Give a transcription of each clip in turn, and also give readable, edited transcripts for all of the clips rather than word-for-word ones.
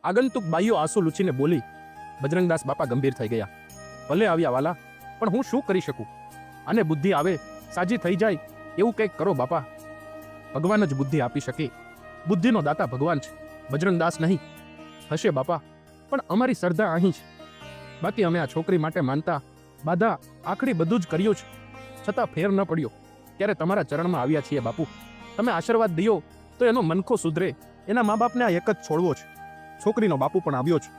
આગંતુક બાઈઓ આંસુ લૂછીને બોલી. બજરંગદાસ બાપા ગંભીર થઈ ગયા. ભલે આવ્યા વાલા, પણ હું શું કરી શકું? અને બુદ્ધિ આવે, સાજી થઈ જાય એવું કંઈક કરો બાપા. ભગવાન જ બુદ્ધિ આપી શકે. બુદ્ધિનો દાતા ભગવાન છે, બજરંગદાસ નહીં. હશે બાપા, પણ અમારી શ્રદ્ધા અહીં છે. બાકી અમે આ છોકરી માટે માનતા બાધા આખરી બધું જ કર્યું છે, છતાં ફેર ન પડ્યો. ત્યારે તમારા ચરણમાં આવ્યા છીએ બાપુ. તમે આશીર્વાદ દિયો તો એનો મનખો સુધરે. એના મા બાપને આ એક જ છોડવો છે. છોકરીનો બાપુ પણ આવ્યો છે.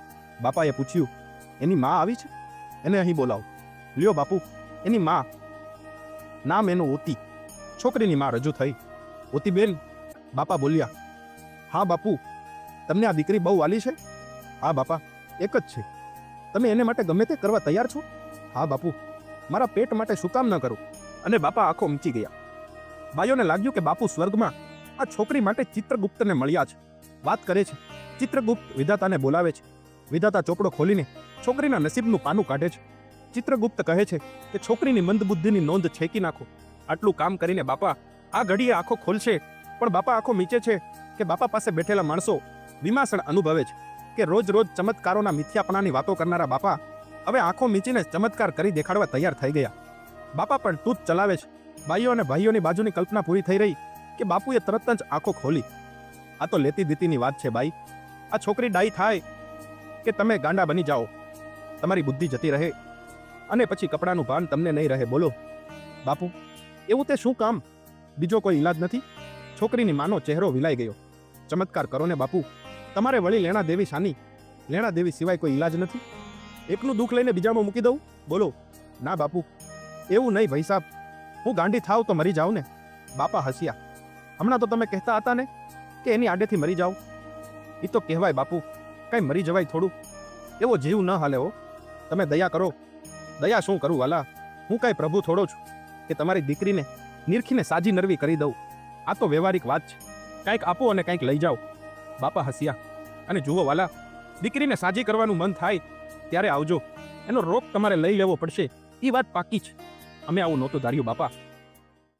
બાપાએ પૂછ્યું, એની માં આવી છે? એને અહીં બોલાવો. લ્યો બાપુ, એની માં. નામ એનું ઓતી. છોકરીની માં રજૂ થઈ. ઓતીબેન, બાપા બોલ્યા. હા બાપુ, તમને આ દીકરી બહુ વાલી છે? હા બાપા, એક જ છે. તમે એને માટે ગમે તે કરવા તૈયાર છો? હા બાપુ, મારા પેટ માટે શું કામ ન કરું? અને બાપા આંખો ઊંચી ગયા. બાઈઓને લાગ્યું કે બાપુ સ્વર્ગમાં આ છોકરી માટે ચિત્રગુપ્તને મળ્યા છે. વાત કરે છે. ચિત્રગુપ્ત વિધાતાને બોલાવે છે. વિધાતા ચોપડો ખોલીને છોકરીના નસીબનું પાનું કાઢે છે. ચિત્રગુપ્ત કહે છે કે છોકરીની મંદબુદ્ધિની નોંધ છેકી નાખો. આટલું કામ કરીને બાપા આ ઘડીએ આંખો ખોલશે, પણ બાપા આંખો મીચે છે કે બાપા પાસે બેઠેલા માણસો વિમાસણ અનુભવે છે કે રોજ રોજ ચમત્કારોના મિથ્યાપણાની વાતો કરનારા બાપા હવે આંખો મીચીને ચમત્કાર કરી દેખાડવા તૈયાર થઈ ગયા. બાપા પણ તૂત ચલાવે છે. ભાઈઓ અને ભાઈઓની બાજુની કલ્પના પૂરી થઈ રહી કે બાપુએ તરત જ આંખો ખોલી. આ તો લેતી દીતીની વાત છે બાઈ. આ છોકરી ડાઈ થાય કે તમે ગાંડા બની જાઓ, તમારી બુદ્ધિ જતી રહે અને પછી કપડાનું ભાન તમને નહીં રહે. બોલો બાપુ, એવું તે શું કામ? બીજો કોઈ ઈલાજ નથી? છોકરીની માનો ચહેરો વિલાઈ ગયો. ચમત્કાર કરો ને બાપુ, તમારે વળી લેણા દેવી શાની? લેણા દેવી સિવાય કોઈ ઈલાજ નથી. એકનું દુઃખ લઈને બીજામાં મૂકી દઉં? બોલો. ના બાપુ, એવું નહીં ભાઈ સાહેબ, હું ગાંડી થાવ તો મરી જાઉં ને. બાપા હસ્યા. હમણાં તો તમે કહેતા હતા ને કે એની આડેથી મરી જાઓ. એ તો કહેવાય બાપુ, કઈ મરી જવાય થોડું? એવો જીવ ન હાલે હો. તમે દયા કરો. દયા શું કરું વાલા? હું કઈ પ્રભુ થોડો છું કે તમારી દીકરીને નિરખીને સાજી નરવી કરી દઉં? આ તો વ્યવહારિક વાત છે. કંઈક આપો અને કંઈક લઈ જાઓ. બાપા હસ્યા. અને જુઓ વાલા, દીકરીને સાજી કરવાનું મન થાય ત્યારે આવજો. એનો રોગ તમારે લઈ લેવો પડશે, એ વાત પાકી છે. અમે આવું નહોતું ધાર્યું બાપા.